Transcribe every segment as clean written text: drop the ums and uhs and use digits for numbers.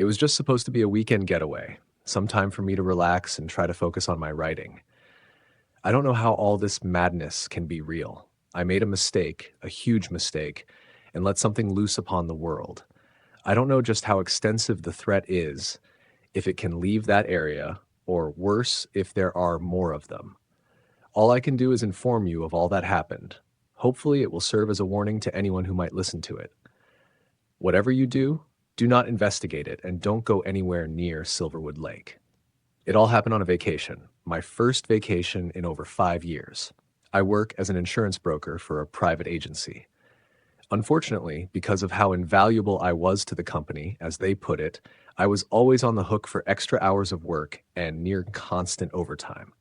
It was just supposed to be a weekend getaway, some time for me to relax and try to focus on my writing. I don't know how all this madness can be real. I made a mistake, a huge mistake, and let something loose upon the world. I don't know just how extensive the threat is, if it can leave that area, or worse, if there are more of them. All I can do is inform you of all that happened. Hopefully, it will serve as a warning to anyone who might listen to it. Whatever you do not investigate it and don't go anywhere near Silverwood Lake. It all happened on a vacation, my first vacation in over 5 years. I work as an insurance broker for a private agency. Unfortunately, because of how invaluable I was to the company, as they put it, I was always on the hook for extra hours of work and near constant overtime.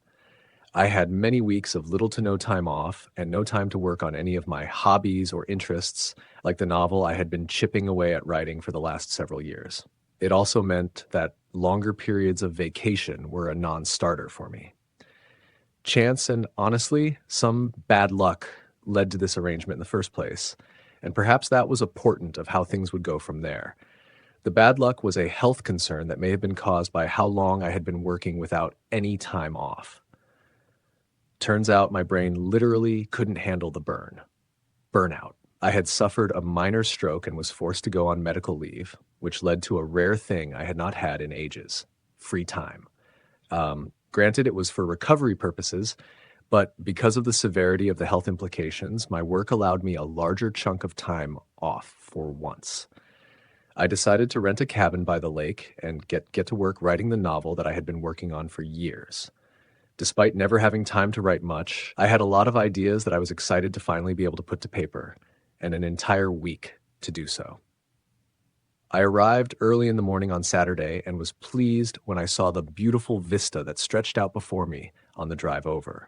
I had many weeks of little to no time off and no time to work on any of my hobbies or interests, like the novel I had been chipping away at writing for the last several years. It also meant that longer periods of vacation were a non-starter for me. Chance and, honestly, some bad luck led to this arrangement in the first place, and perhaps that was a portent of how things would go from there. The bad luck was a health concern that may have been caused by how long I had been working without any time off. Turns out my brain literally couldn't handle the burnout. I had suffered a minor stroke and was forced to go on medical leave, which led to a rare thing I had not had in ages: free time. Granted, it was for recovery purposes, but because of the severity of the health implications, my work allowed me a larger chunk of time off for once. I decided to rent a cabin by the lake and get to work writing the novel that I had been working on for years. Despite never having time to write much, I had a lot of ideas that I was excited to finally be able to put to paper, and an entire week to do so. I arrived early in the morning on Saturday and was pleased when I saw the beautiful vista that stretched out before me on the drive over.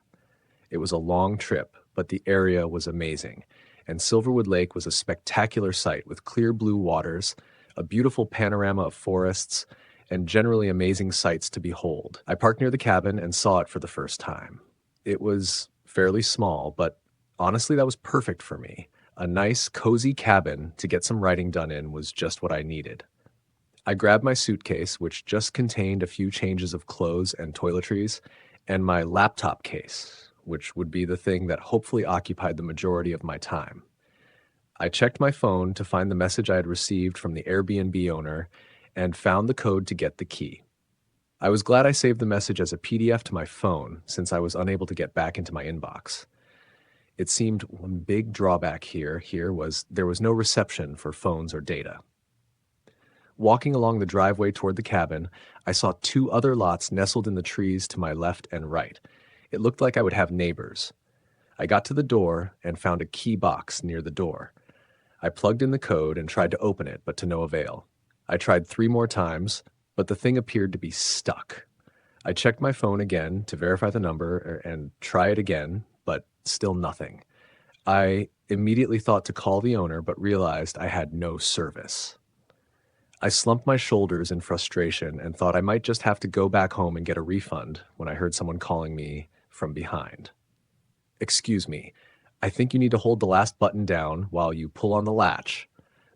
It was a long trip, but the area was amazing, and Silverwood Lake was a spectacular sight with clear blue waters, a beautiful panorama of forests, and generally amazing sights to behold. I parked near the cabin and saw it for the first time. It was fairly small, but honestly, that was perfect for me. A nice, cozy cabin to get some writing done in was just what I needed. I grabbed my suitcase, which just contained a few changes of clothes and toiletries, and my laptop case, which would be the thing that hopefully occupied the majority of my time. I checked my phone to find the message I had received from the Airbnb owner and found the code to get the key. I was glad I saved the message as a PDF to my phone, since I was unable to get back into my inbox. It seemed one big drawback here was there was no reception for phones or data. Walking along the driveway toward the cabin, I saw two other lots nestled in the trees to my left and right. It looked like I would have neighbors. I got to the door and found a key box near the door. I plugged in the code and tried to open it, but to no avail. I tried 3 more times, but the thing appeared to be stuck. I checked my phone again to verify the number and try it again, but still nothing. I immediately thought to call the owner, but realized I had no service. I slumped my shoulders in frustration and thought I might just have to go back home and get a refund when I heard someone calling me from behind. "Excuse me, I think you need to hold the last button down while you pull on the latch.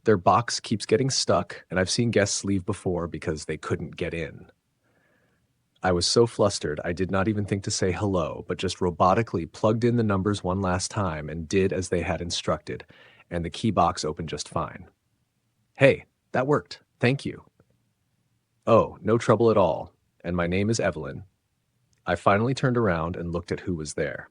Their box keeps getting stuck, and I've seen guests leave before because they couldn't get in." I was so flustered I did not even think to say hello, but just robotically plugged in the numbers one last time and did as they had instructed, and the key box opened just fine. "Hey, that worked. Thank you." "Oh, no trouble at all. And my name is Evelyn." I finally turned around and looked at who was there.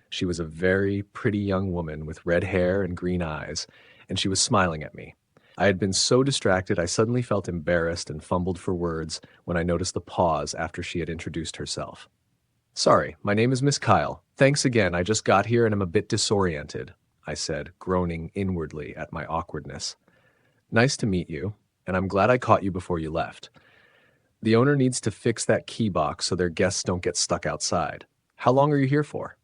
She was a very pretty young woman with red hair and green eyes, and she was smiling at me. I had been so distracted I suddenly felt embarrassed and fumbled for words when I noticed the pause after she had introduced herself. "Sorry, my name is Miss Kyle. Thanks again, I just got here and am a bit disoriented," I said, groaning inwardly at my awkwardness. "Nice to meet you, and I'm glad I caught you before you left. The owner needs to fix that key box so their guests don't get stuck outside. How long are you here for?"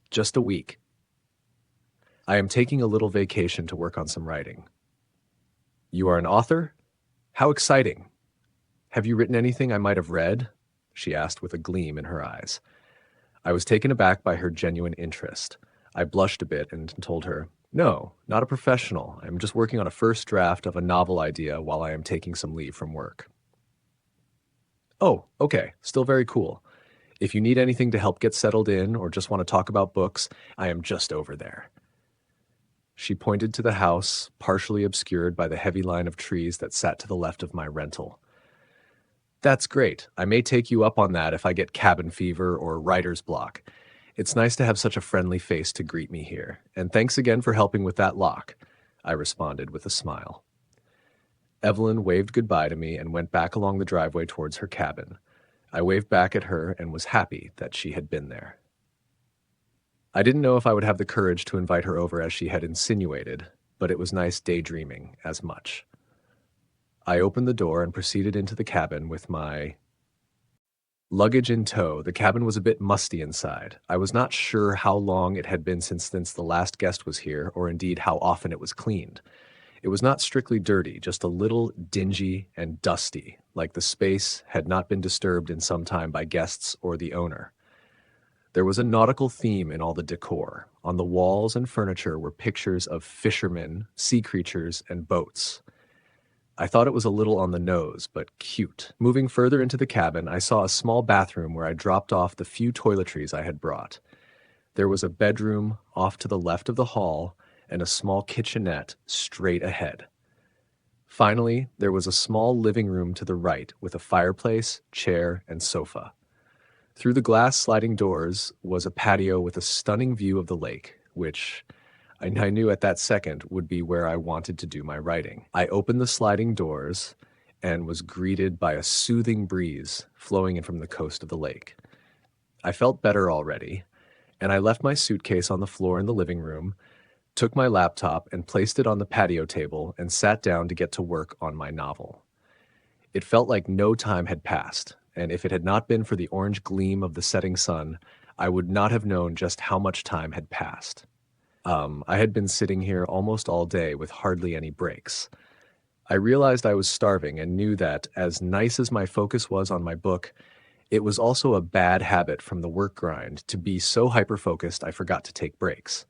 "Just a week. I am taking a little vacation to work on some writing." "You are an author? How exciting. Have you written anything I might have read?" she asked with a gleam in her eyes. I was taken aback by her genuine interest. I blushed a bit and told her, No, not a professional. I'm just working on a first draft of a novel idea while I am taking some leave from work. Oh, okay. Still very cool. If you need anything to help get settled in or just want to talk about books, I am just over there. She pointed to the house, partially obscured by the heavy line of trees that sat to the left of my rental. That's great. I may take you up on that if I get cabin fever or writer's block. It's nice to have such a friendly face to greet me here, and thanks again for helping with that lock, I responded with a smile. Evelyn waved goodbye to me and went back along the driveway towards her cabin. I waved back at her and was happy that she had been there. I didn't know if I would have the courage to invite her over as she had insinuated, but it was nice daydreaming as much. I opened the door and proceeded into the cabin with my luggage in tow. The cabin was a bit musty inside. I was not sure how long it had been since the last guest was here, or indeed how often it was cleaned. It was not strictly dirty, just a little dingy and dusty, like the space had not been disturbed in some time by guests or the owner. There was a nautical theme in all the decor. On the walls and furniture were pictures of fishermen, sea creatures, and boats. I thought it was a little on the nose, but cute. Moving further into the cabin, I saw a small bathroom where I dropped off the few toiletries I had brought. There was a bedroom off to the left of the hall and a small kitchenette straight ahead. Finally, there was a small living room to the right with a fireplace, chair, and sofa. Through the glass sliding doors was a patio with a stunning view of the lake, which I knew at that second would be where I wanted to do my writing. I opened the sliding doors and was greeted by a soothing breeze flowing in from the coast of the lake. I felt better already, and I left my suitcase on the floor in the living room, took my laptop and placed it on the patio table and sat down to get to work on my novel. It felt like no time had passed, and if it had not been for the orange gleam of the setting sun, I would not have known just how much time had passed. I had been sitting here almost all day with hardly any breaks. I realized I was starving and knew that, as nice as my focus was on my book, it was also a bad habit from the work grind to be so hyper-focused I forgot to take breaks.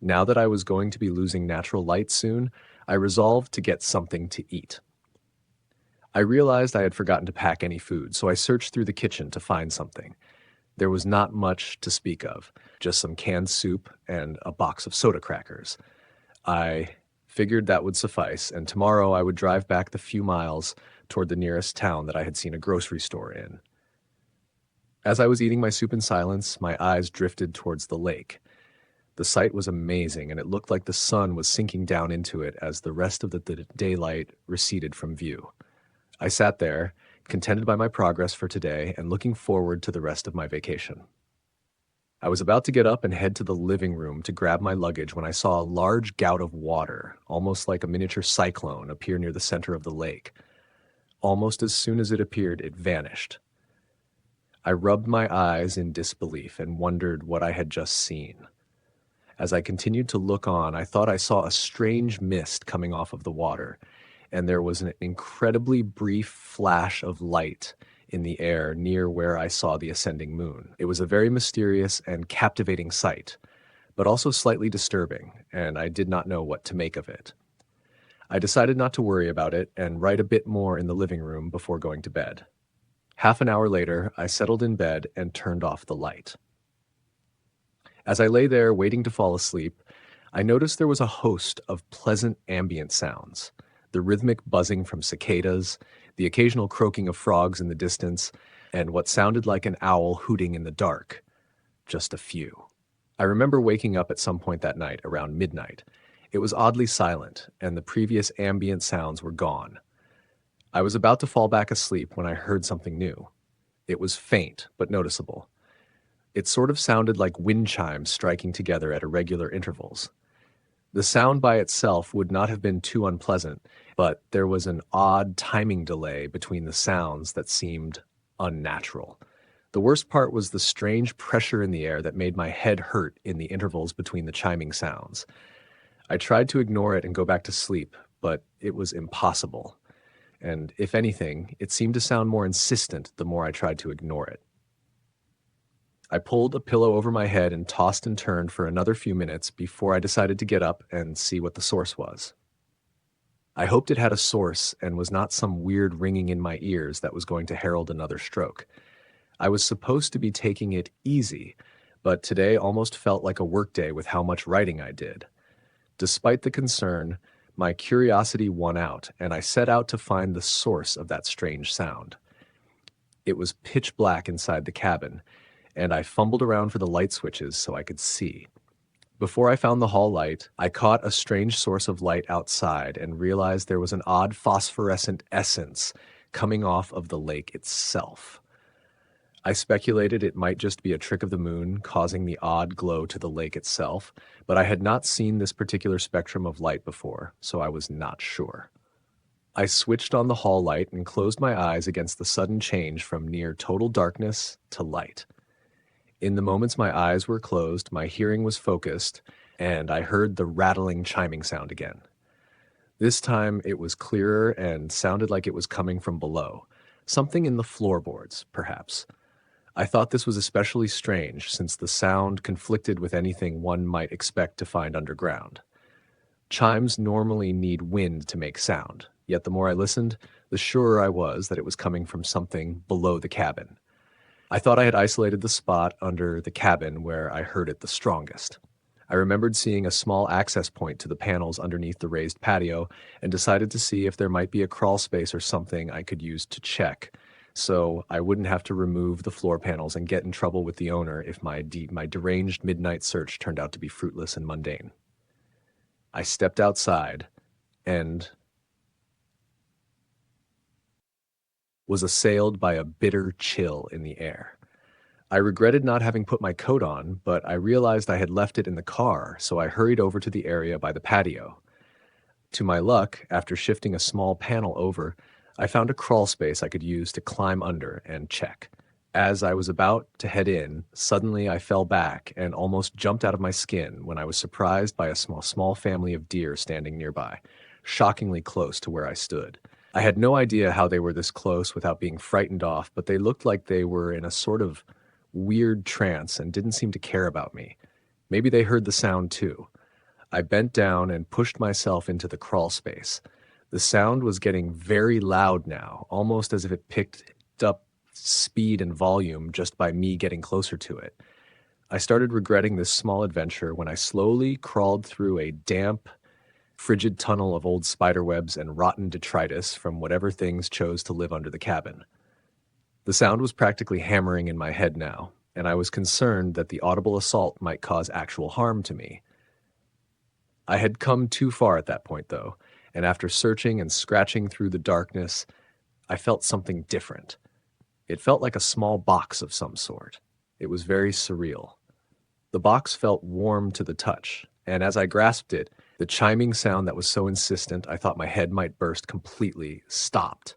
Now that I was going to be losing natural light soon, I resolved to get something to eat. I realized I had forgotten to pack any food, so I searched through the kitchen to find something. There was not much to speak of, just some canned soup and a box of soda crackers. I figured that would suffice, and tomorrow I would drive back the few miles toward the nearest town that I had seen a grocery store in. As I was eating my soup in silence, my eyes drifted towards the lake. The sight was amazing, and it looked like the sun was sinking down into it as the rest of the daylight receded from view. I sat there, contented by my progress for today and looking forward to the rest of my vacation. I was about to get up and head to the living room to grab my luggage when I saw a large gout of water, almost like a miniature cyclone, appear near the center of the lake. Almost as soon as it appeared, it vanished. I rubbed my eyes in disbelief and wondered what I had just seen. As I continued to look on, I thought I saw a strange mist coming off of the water, and there was an incredibly brief flash of light in the air near where I saw the ascending moon. It was a very mysterious and captivating sight, but also slightly disturbing, and I did not know what to make of it. I decided not to worry about it and write a bit more in the living room before going to bed. Half an hour later, I settled in bed and turned off the light. As I lay there waiting to fall asleep, I noticed there was a host of pleasant ambient sounds. The rhythmic buzzing from cicadas, the occasional croaking of frogs in the distance, and what sounded like an owl hooting in the dark. Just a few. I remember waking up at some point that night, around midnight. It was oddly silent, and the previous ambient sounds were gone. I was about to fall back asleep when I heard something new. It was faint, but noticeable. It sort of sounded like wind chimes striking together at irregular intervals. The sound by itself would not have been too unpleasant, but there was an odd timing delay between the sounds that seemed unnatural. The worst part was the strange pressure in the air that made my head hurt in the intervals between the chiming sounds. I tried to ignore it and go back to sleep, but it was impossible. And if anything, it seemed to sound more insistent the more I tried to ignore it. I pulled a pillow over my head and tossed and turned for another few minutes before I decided to get up and see what the source was. I hoped it had a source and was not some weird ringing in my ears that was going to herald another stroke. I was supposed to be taking it easy, but today almost felt like a workday with how much writing I did. Despite the concern, my curiosity won out, and I set out to find the source of that strange sound. It was pitch black inside the cabin, and I fumbled around for the light switches so I could see. Before I found the hall light, I caught a strange source of light outside and realized there was an odd phosphorescent essence coming off of the lake itself. I speculated it might just be a trick of the moon causing the odd glow to the lake itself, but I had not seen this particular spectrum of light before, so I was not sure. I switched on the hall light and closed my eyes against the sudden change from near total darkness to light. In the moments my eyes were closed, my hearing was focused, and I heard the rattling chiming sound again. This time it was clearer and sounded like it was coming from below, something in the floorboards, perhaps. I thought this was especially strange since the sound conflicted with anything one might expect to find underground. Chimes normally need wind to make sound, yet the more I listened, the surer I was that it was coming from something below the cabin. I thought I had isolated the spot under the cabin where I heard it the strongest. I remembered seeing a small access point to the panels underneath the raised patio and decided to see if there might be a crawl space or something I could use to check, so I wouldn't have to remove the floor panels and get in trouble with the owner if my deranged midnight search turned out to be fruitless and mundane. I stepped outside and was assailed by a bitter chill in the air. I regretted not having put my coat on, but I realized I had left it in the car, so I hurried over to the area by the patio. To my luck, after shifting a small panel over, I found a crawl space I could use to climb under and check. As I was about to head in, suddenly I fell back and almost jumped out of my skin when I was surprised by a small family of deer standing nearby, shockingly close to where I stood. I had no idea how they were this close without being frightened off, but they looked like they were in a sort of weird trance and didn't seem to care about me. Maybe they heard the sound too. I bent down and pushed myself into the crawl space. The sound was getting very loud now, almost as if it picked up speed and volume just by me getting closer to it. I started regretting this small adventure when I slowly crawled through a damp, frigid tunnel of old spiderwebs and rotten detritus from whatever things chose to live under the cabin. The sound was practically hammering in my head now, and I was concerned that the audible assault might cause actual harm to me. I had come too far at that point, though, and after searching and scratching through the darkness, I felt something different. It felt like a small box of some sort. It was very surreal. The box felt warm to the touch, and as I grasped it, the chiming sound that was so insistent I thought my head might burst completely stopped.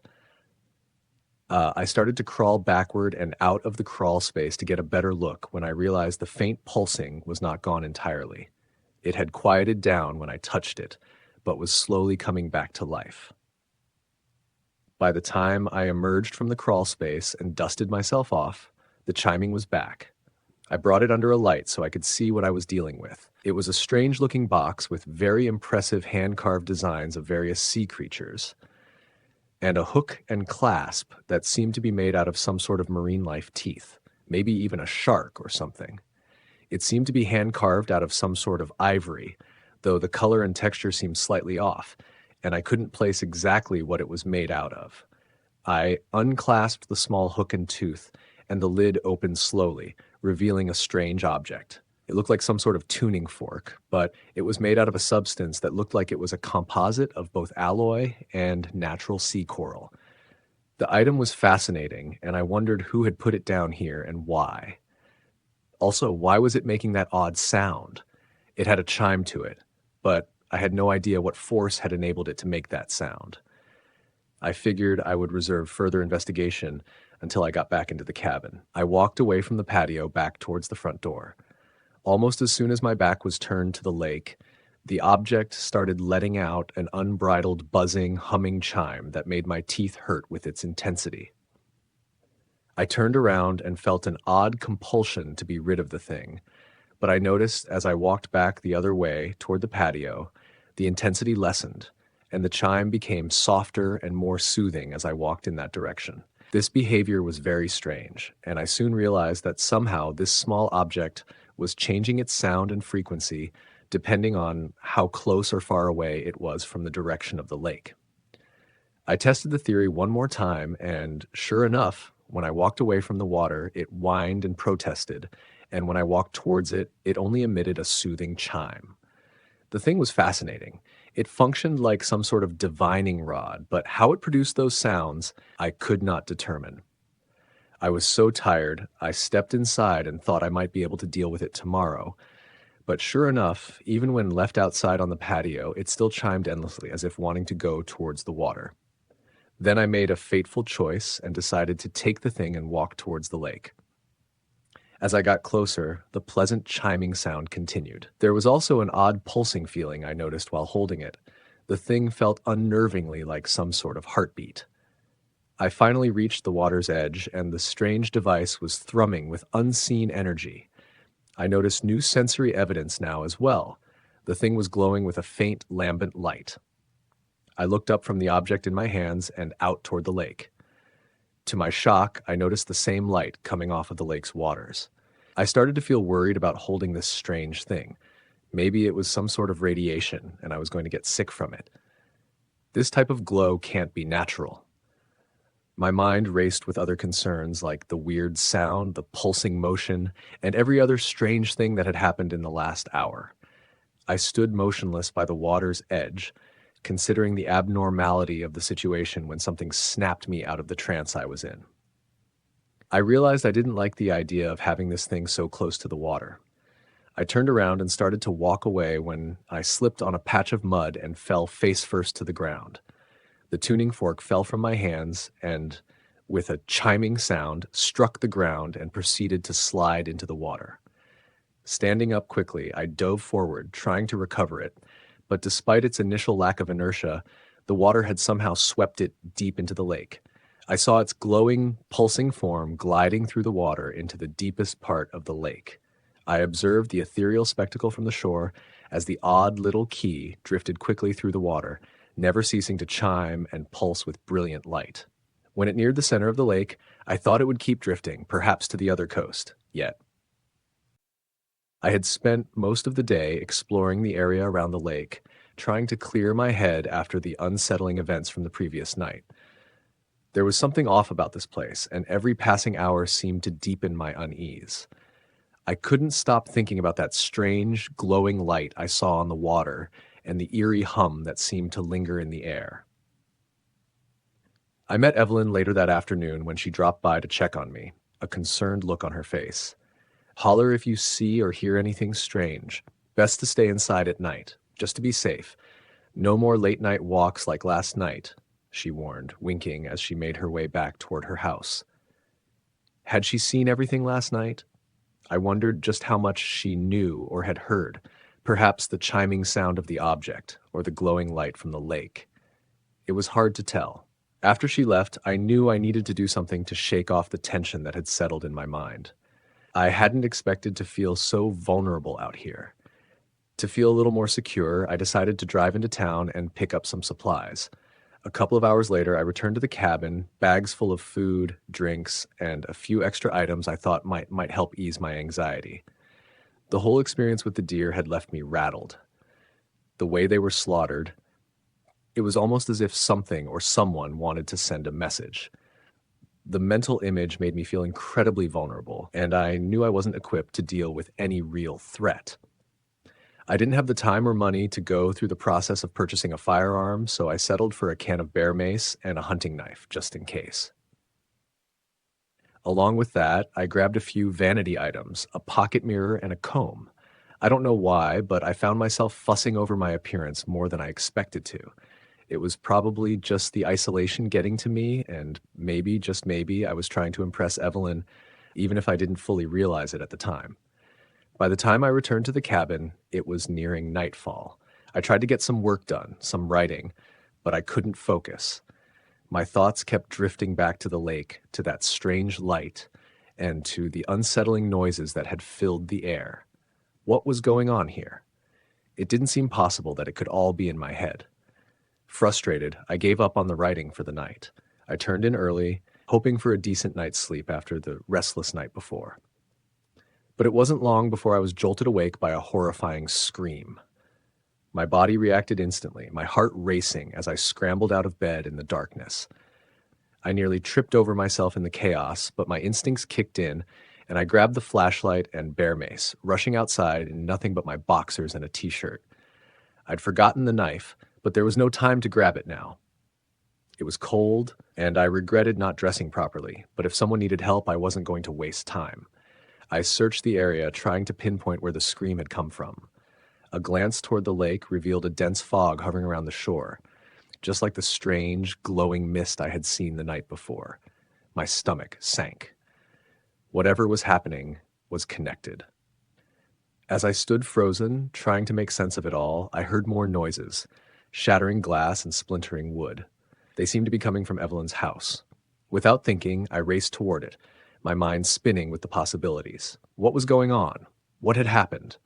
I started to crawl backward and out of the crawl space to get a better look when I realized the faint pulsing was not gone entirely. It had quieted down when I touched it, but was slowly coming back to life. By the time I emerged from the crawl space and dusted myself off, the chiming was back. I brought it under a light so I could see what I was dealing with. It was a strange-looking box with very impressive hand-carved designs of various sea creatures, and a hook and clasp that seemed to be made out of some sort of marine life teeth, maybe even a shark or something. It seemed to be hand-carved out of some sort of ivory, though the color and texture seemed slightly off, and I couldn't place exactly what it was made out of. I unclasped the small hook and tooth, and the lid opened slowly, revealing a strange object. It looked like some sort of tuning fork, but it was made out of a substance that looked like it was a composite of both alloy and natural sea coral. The item was fascinating, and I wondered who had put it down here and why. Also, why was it making that odd sound? It had a chime to it, but I had no idea what force had enabled it to make that sound. I figured I would reserve further investigation until I got back into the cabin. I walked away from the patio back towards the front door. Almost as soon as my back was turned to the lake, the object started letting out an unbridled buzzing, humming chime that made my teeth hurt with its intensity. I turned around and felt an odd compulsion to be rid of the thing, but I noticed as I walked back the other way toward the patio, the intensity lessened, and the chime became softer and more soothing as I walked in that direction. This behavior was very strange, and I soon realized that somehow this small object was changing its sound and frequency depending on how close or far away it was from the direction of the lake. I tested the theory one more time, and sure enough, when I walked away from the water, it whined and protested, and when I walked towards it, it only emitted a soothing chime. The thing was fascinating. It functioned like some sort of divining rod, but how it produced those sounds, I could not determine. I was so tired, I stepped inside and thought I might be able to deal with it tomorrow. But sure enough, even when left outside on the patio, it still chimed endlessly as if wanting to go towards the water. Then I made a fateful choice and decided to take the thing and walk towards the lake. As I got closer, the pleasant chiming sound continued. There was also an odd pulsing feeling I noticed while holding it. The thing felt unnervingly like some sort of heartbeat. I finally reached the water's edge, and the strange device was thrumming with unseen energy. I noticed new sensory evidence now as well. The thing was glowing with a faint, lambent light. I looked up from the object in my hands and out toward the lake. To my shock, I noticed the same light coming off of the lake's waters. I started to feel worried about holding this strange thing. Maybe it was some sort of radiation, and I was going to get sick from it. This type of glow can't be natural. My mind raced with other concerns like the weird sound, the pulsing motion, and every other strange thing that had happened in the last hour. I stood motionless by the water's edge, considering the abnormality of the situation when something snapped me out of the trance I was in. I realized I didn't like the idea of having this thing so close to the water. I turned around and started to walk away when I slipped on a patch of mud and fell face first to the ground. The tuning fork fell from my hands and, with a chiming sound, struck the ground and proceeded to slide into the water. Standing up quickly, I dove forward, trying to recover it, but despite its initial lack of inertia, the water had somehow swept it deep into the lake. I saw its glowing, pulsing form gliding through the water into the deepest part of the lake. I observed the ethereal spectacle from the shore as the odd little key drifted quickly through the water, never ceasing to chime and pulse with brilliant light. When it neared the center of the lake, I thought it would keep drifting, perhaps to the other coast, yet. I had spent most of the day exploring the area around the lake, trying to clear my head after the unsettling events from the previous night. There was something off about this place, and every passing hour seemed to deepen my unease. I couldn't stop thinking about that strange, glowing light I saw on the water and the eerie hum that seemed to linger in the air. I met Evelyn later that afternoon when she dropped by to check on me, a concerned look on her face. "Holler if you see or hear anything strange. Best to stay inside at night, just to be safe. No more late-night walks like last night," she warned, winking as she made her way back toward her house. Had she seen everything last night? I wondered just how much she knew or had heard, perhaps the chiming sound of the object or the glowing light from the lake. It was hard to tell. After she left, I knew I needed to do something to shake off the tension that had settled in my mind. I hadn't expected to feel so vulnerable out here. To feel a little more secure, I decided to drive into town and pick up some supplies. A couple of hours later, I returned to the cabin, bags full of food, drinks, and a few extra items I thought might help ease my anxiety. The whole experience with the deer had left me rattled. The way they were slaughtered, it was almost as if something or someone wanted to send a message. The mental image made me feel incredibly vulnerable, and I knew I wasn't equipped to deal with any real threat. I didn't have the time or money to go through the process of purchasing a firearm, so I settled for a can of bear mace and a hunting knife, just in case. Along with that, I grabbed a few vanity items, a pocket mirror and a comb. I don't know why, but I found myself fussing over my appearance more than I expected to. It was probably just the isolation getting to me, and maybe, just maybe, I was trying to impress Evelyn, even if I didn't fully realize it at the time. By the time I returned to the cabin, it was nearing nightfall. I tried to get some work done, some writing, but I couldn't focus. My thoughts kept drifting back to the lake, to that strange light, and to the unsettling noises that had filled the air. What was going on here? It didn't seem possible that it could all be in my head. Frustrated, I gave up on the writing for the night. I turned in early, hoping for a decent night's sleep after the restless night before. But it wasn't long before I was jolted awake by a horrifying scream. My body reacted instantly, my heart racing as I scrambled out of bed in the darkness. I nearly tripped over myself in the chaos, but my instincts kicked in, and I grabbed the flashlight and bear mace, rushing outside in nothing but my boxers and a t-shirt. I'd forgotten the knife, but there was no time to grab it now. It was cold, and I regretted not dressing properly, but if someone needed help, I wasn't going to waste time. I searched the area, trying to pinpoint where the scream had come from. A glance toward the lake revealed a dense fog hovering around the shore, just like the strange, glowing mist I had seen the night before. My stomach sank. Whatever was happening was connected. As I stood frozen, trying to make sense of it all, I heard more noises, shattering glass and splintering wood. They seemed to be coming from Evelyn's house. Without thinking, I raced toward it, my mind spinning with the possibilities. What was going on? What had happened?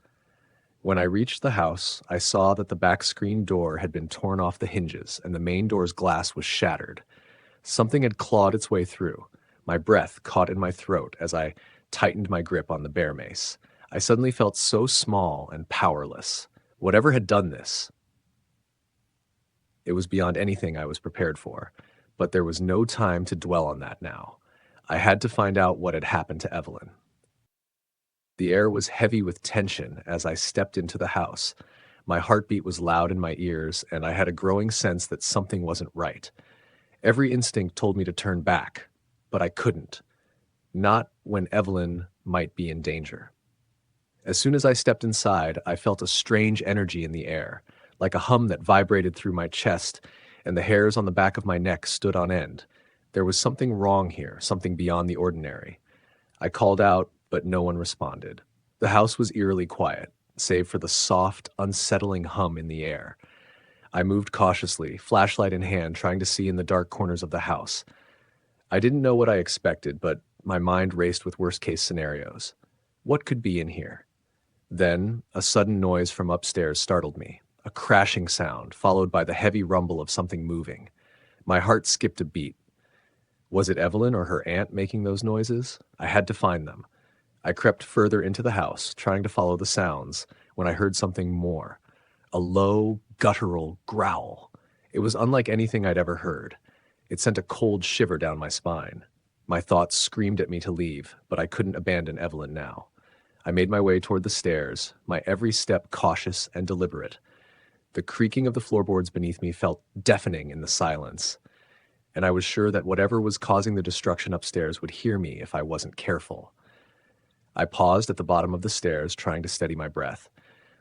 When I reached the house, I saw that the back screen door had been torn off the hinges and the main door's glass was shattered. Something had clawed its way through. My breath caught in my throat as I tightened my grip on the bear mace. I suddenly felt so small and powerless. Whatever had done this, it was beyond anything I was prepared for. But there was no time to dwell on that now. I had to find out what had happened to Evelyn. The air was heavy with tension as I stepped into the house. My heartbeat was loud in my ears, and I had a growing sense that something wasn't right. Every instinct told me to turn back, but I couldn't. Not when Evelyn might be in danger. As soon as I stepped inside, I felt a strange energy in the air, like a hum that vibrated through my chest, and the hairs on the back of my neck stood on end. There was something wrong here, something beyond the ordinary. I called out, but no one responded. The house was eerily quiet, save for the soft, unsettling hum in the air. I moved cautiously, flashlight in hand, trying to see in the dark corners of the house. I didn't know what I expected, but my mind raced with worst-case scenarios. What could be in here? Then, a sudden noise from upstairs startled me, a crashing sound, followed by the heavy rumble of something moving. My heart skipped a beat. Was it Evelyn or her aunt making those noises? I had to find them. I crept further into the house, trying to follow the sounds, when I heard something more. A low, guttural growl. It was unlike anything I'd ever heard. It sent a cold shiver down my spine. My thoughts screamed at me to leave, but I couldn't abandon Evelyn now. I made my way toward the stairs, my every step cautious and deliberate. The creaking of the floorboards beneath me felt deafening in the silence, and I was sure that whatever was causing the destruction upstairs would hear me if I wasn't careful. I paused at the bottom of the stairs, trying to steady my breath.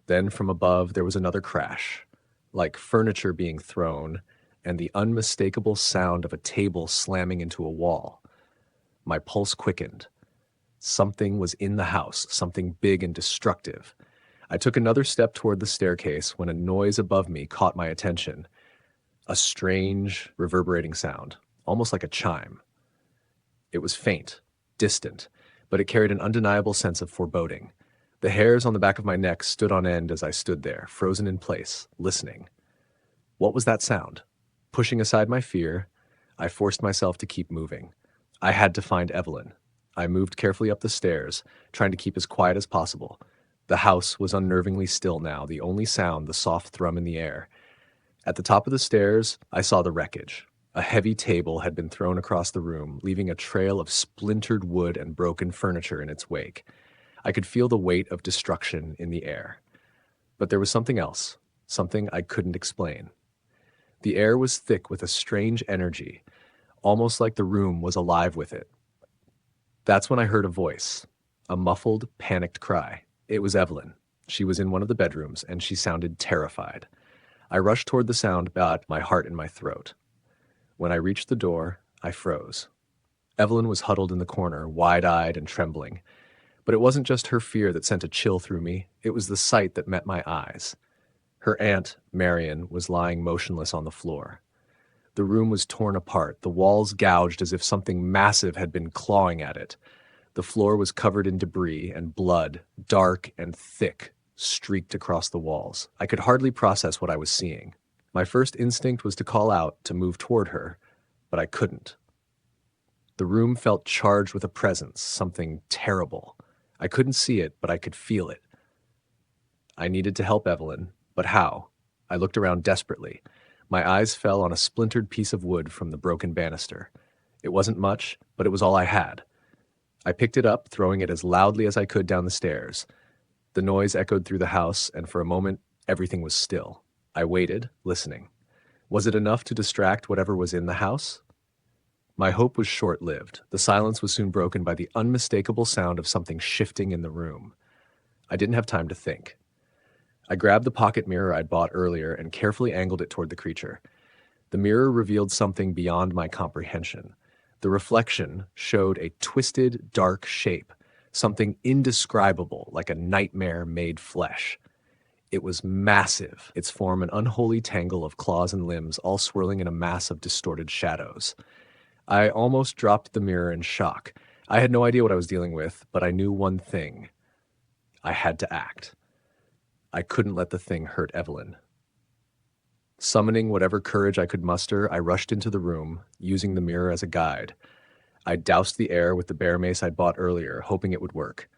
Then from above there was another crash, like furniture being thrown, and the unmistakable sound of a table slamming into a wall. My pulse quickened. Something was in the house, something big and destructive. I took another step toward the staircase when a noise above me caught my attention. A strange, reverberating sound, almost like a chime. It was faint, distant, but it carried an undeniable sense of foreboding. The hairs on the back of my neck stood on end as I stood there, frozen in place, listening. What was that sound? Pushing aside my fear, I forced myself to keep moving. I had to find Evelyn. I moved carefully up the stairs, trying to keep as quiet as possible. The house was unnervingly still now, the only sound the soft thrum in the air. At the top of the stairs, I saw the wreckage. A heavy table had been thrown across the room, leaving a trail of splintered wood and broken furniture in its wake. I could feel the weight of destruction in the air. But there was something else, something I couldn't explain. The air was thick with a strange energy, almost like the room was alive with it. That's when I heard a voice, a muffled, panicked cry. It was Evelyn. She was in one of the bedrooms, and she sounded terrified. I rushed toward the sound, but my heart in my throat. When I reached the door, I froze. Evelyn was huddled in the corner, wide-eyed and trembling. But it wasn't just her fear that sent a chill through me. It was the sight that met my eyes. Her aunt, Marion, was lying motionless on the floor. The room was torn apart, the walls gouged as if something massive had been clawing at it. The floor was covered in debris, and blood, dark and thick, streaked across the walls. I could hardly process what I was seeing. My first instinct was to call out, to move toward her, but I couldn't. The room felt charged with a presence, something terrible. I couldn't see it, but I could feel it. I needed to help Evelyn, but how? I looked around desperately. My eyes fell on a splintered piece of wood from the broken banister. It wasn't much, but it was all I had. I picked it up, throwing it as loudly as I could down the stairs. The noise echoed through the house, and for a moment, everything was still. I waited, listening. Was it enough to distract whatever was in the house? My hope was short-lived. The silence was soon broken by the unmistakable sound of something shifting in the room. I didn't have time to think. I grabbed the pocket mirror I'd bought earlier and carefully angled it toward the creature. The mirror revealed something beyond my comprehension. The reflection showed a twisted, dark shape, something indescribable, like a nightmare made flesh. It was massive, its form an unholy tangle of claws and limbs, all swirling in a mass of distorted shadows. I almost dropped the mirror in shock. I had no idea what I was dealing with, but I knew one thing. I had to act. I couldn't let the thing hurt Evelyn. Summoning whatever courage I could muster, I rushed into the room, using the mirror as a guide. I doused the air with the bear mace I'd bought earlier, hoping it would work.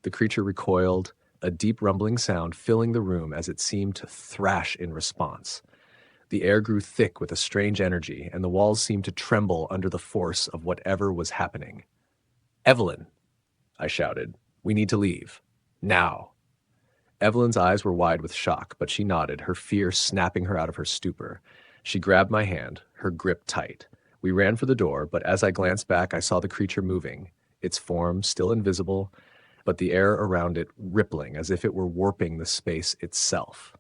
The creature recoiled, a deep rumbling sound filling the room as it seemed to thrash in response. The air grew thick with a strange energy, and the walls seemed to tremble under the force of whatever was happening. "Evelyn!" I shouted. "We need to leave. Now!" Evelyn's eyes were wide with shock, but she nodded, her fear snapping her out of her stupor. She grabbed my hand, her grip tight. We ran for the door, but as I glanced back, I saw the creature moving, its form still invisible, but the air around it rippling as if it were warping the space itself.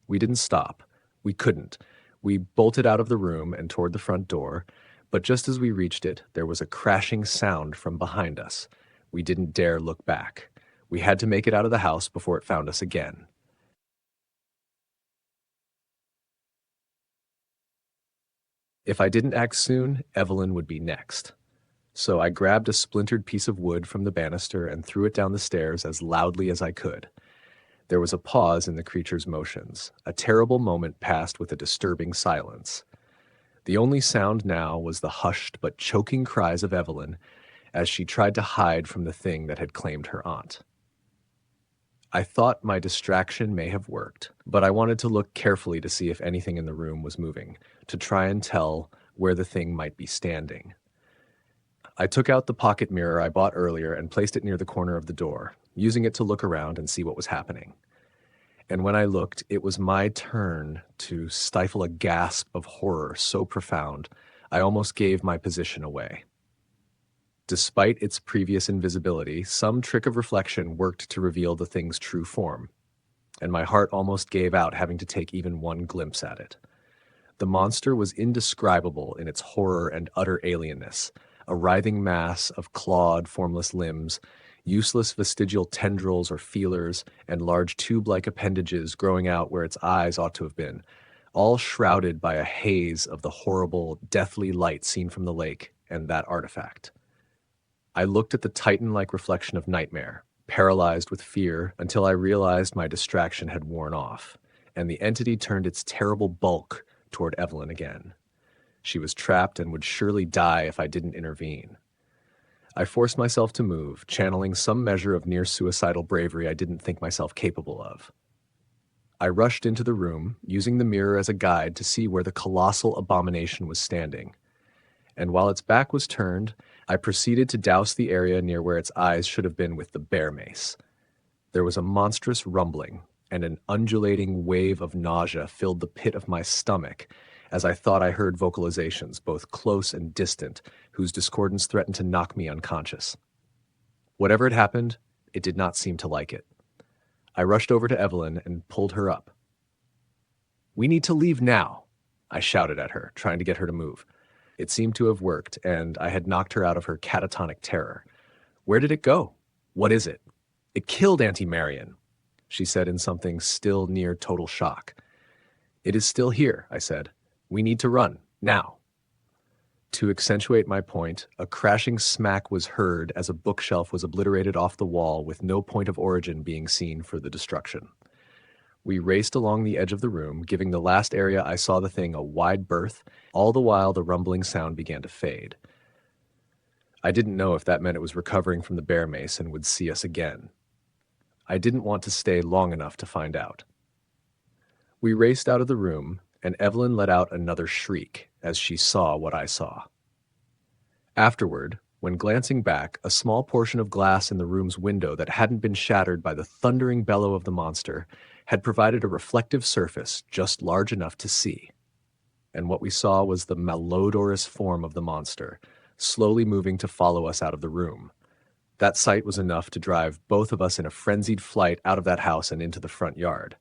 We didn't stop. We couldn't. We bolted out of the room and toward the front door, but just as we reached it, there was a crashing sound from behind us. We didn't dare look back. We had to make it out of the house before it found us again. If I didn't act soon, Evelyn would be next. So I grabbed a splintered piece of wood from the banister and threw it down the stairs as loudly as I could. There was a pause in the creature's motions. A terrible moment passed with a disturbing silence. The only sound now was the hushed but choking cries of Evelyn as she tried to hide from the thing that had claimed her aunt. I thought my distraction may have worked, but I wanted to look carefully to see if anything in the room was moving, to try and tell where the thing might be standing. I took out the pocket mirror I bought earlier and placed it near the corner of the door, using it to look around and see what was happening. And when I looked, it was my turn to stifle a gasp of horror so profound, I almost gave my position away. Despite its previous invisibility, some trick of reflection worked to reveal the thing's true form, and my heart almost gave out having to take even one glimpse at it. The monster was indescribable in its horror and utter alienness, a writhing mass of clawed, formless limbs, useless vestigial tendrils or feelers, and large tube-like appendages growing out where its eyes ought to have been, all shrouded by a haze of the horrible, deathly light seen from the lake and that artifact. I looked at the titan-like reflection of nightmare, paralyzed with fear, until I realized my distraction had worn off, and the entity turned its terrible bulk toward Evelyn again. She was trapped and would surely die if I didn't intervene. I forced myself to move, channeling some measure of near-suicidal bravery I didn't think myself capable of. I rushed into the room, using the mirror as a guide to see where the colossal abomination was standing. And while its back was turned, I proceeded to douse the area near where its eyes should have been with the bear mace. There was a monstrous rumbling, and an undulating wave of nausea filled the pit of my stomach as I thought I heard vocalizations, both close and distant, whose discordance threatened to knock me unconscious. Whatever had happened, it did not seem to like it. I rushed over to Evelyn and pulled her up. "We need to leave now," I shouted at her, trying to get her to move. It seemed to have worked, and I had knocked her out of her catatonic terror. "Where did it go? What is it?" "It killed Auntie Marion," she said in something still near total shock. "It is still here," I said. We need to run, now. To accentuate my point, a crashing smack was heard as a bookshelf was obliterated off the wall with no point of origin being seen for the destruction. We raced along the edge of the room, giving the last area I saw the thing a wide berth, all the while the rumbling sound began to fade. I didn't know if that meant it was recovering from the bear mace and would see us again. I didn't want to stay long enough to find out. We raced out of the room, and Evelyn let out another shriek as she saw what I saw. Afterward, when glancing back, a small portion of glass in the room's window that hadn't been shattered by the thundering bellow of the monster had provided a reflective surface just large enough to see. And what we saw was the malodorous form of the monster, slowly moving to follow us out of the room. That sight was enough to drive both of us in a frenzied flight out of that house and into the front yard.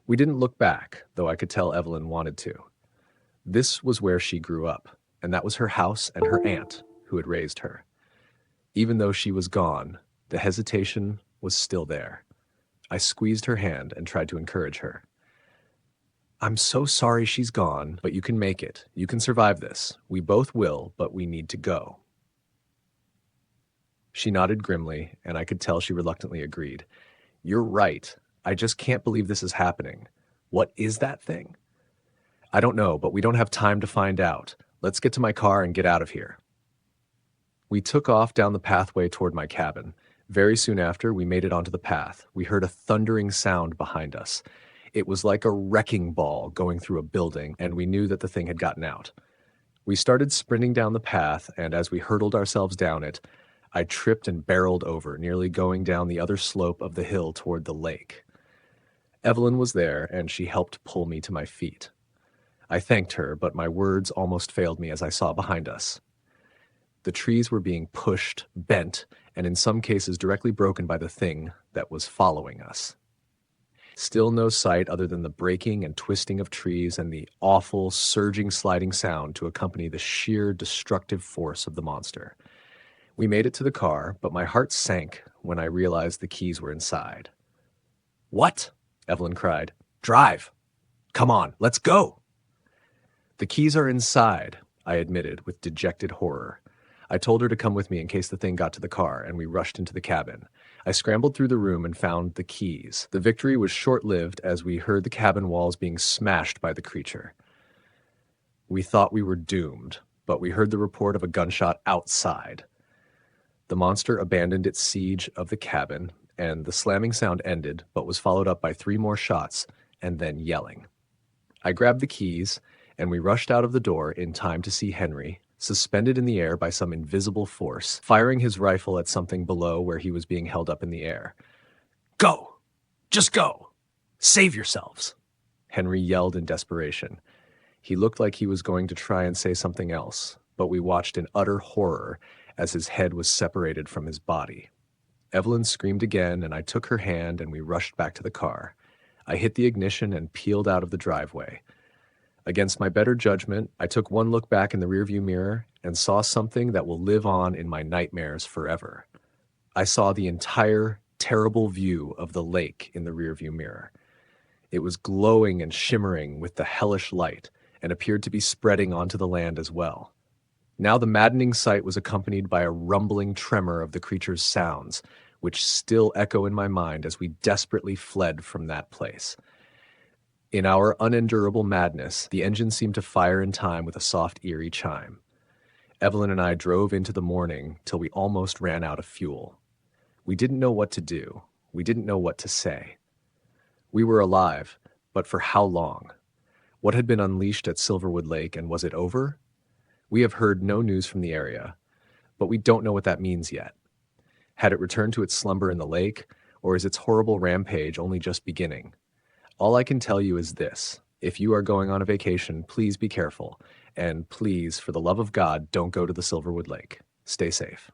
We didn't look back, though I could tell Evelyn wanted to. This was where she grew up, and that was her house and her aunt who had raised her. Even though she was gone, the hesitation was still there. I squeezed her hand and tried to encourage her. I'm so sorry she's gone, but you can make it. You can survive this. We both will, but we need to go. She nodded grimly, and I could tell she reluctantly agreed. You're right. I just can't believe this is happening. What is that thing? I don't know, but we don't have time to find out. Let's get to my car and get out of here. We took off down the pathway toward my cabin. Very soon after we made it onto the path, we heard a thundering sound behind us. It was like a wrecking ball going through a building, and we knew that the thing had gotten out. We started sprinting down the path, and as we hurtled ourselves down it, I tripped and barreled over, nearly going down the other slope of the hill toward the lake. Evelyn was there, and she helped pull me to my feet. I thanked her, but my words almost failed me as I saw behind us. The trees were being pushed, bent, and in some cases directly broken by the thing that was following us. Still no sight other than the breaking and twisting of trees and the awful, surging, sliding sound to accompany the sheer, destructive force of the monster. We made it to the car, but my heart sank when I realized the keys were inside. What? Evelyn cried. Drive! Come on, let's go! The keys are inside, I admitted with dejected horror. I told her to come with me in case the thing got to the car, and we rushed into the cabin. I scrambled through the room and found the keys. The victory was short-lived as we heard the cabin walls being smashed by the creature. We thought we were doomed, but we heard the report of a gunshot outside. The monster abandoned its siege of the cabin, and the slamming sound ended, but was followed up by 3 more shots, and then yelling. I grabbed the keys, and we rushed out of the door in time to see Henry, suspended in the air by some invisible force, firing his rifle at something below where he was being held up in the air. Go! Just go! Save yourselves! Henry yelled in desperation. He looked like he was going to try and say something else, but we watched in utter horror as his head was separated from his body. Evelyn screamed again, and I took her hand and we rushed back to the car. I hit the ignition and peeled out of the driveway. Against my better judgment, I took one look back in the rearview mirror and saw something that will live on in my nightmares forever. I saw the entire, terrible view of the lake in the rearview mirror. It was glowing and shimmering with the hellish light and appeared to be spreading onto the land as well. Now the maddening sight was accompanied by a rumbling tremor of the creature's sounds, which still echo in my mind as we desperately fled from that place. In our unendurable madness, the engine seemed to fire in time with a soft, eerie chime. Evelyn and I drove into the morning till we almost ran out of fuel. We didn't know what to do. We didn't know what to say. We were alive, but for how long? What had been unleashed at Silverwood Lake, and was it over? We have heard no news from the area, but we don't know what that means yet. Had it returned to its slumber in the lake, or is its horrible rampage only just beginning? All I can tell you is this. If you are going on a vacation, please be careful. And please, for the love of God, don't go to the Silverwood Lake. Stay safe.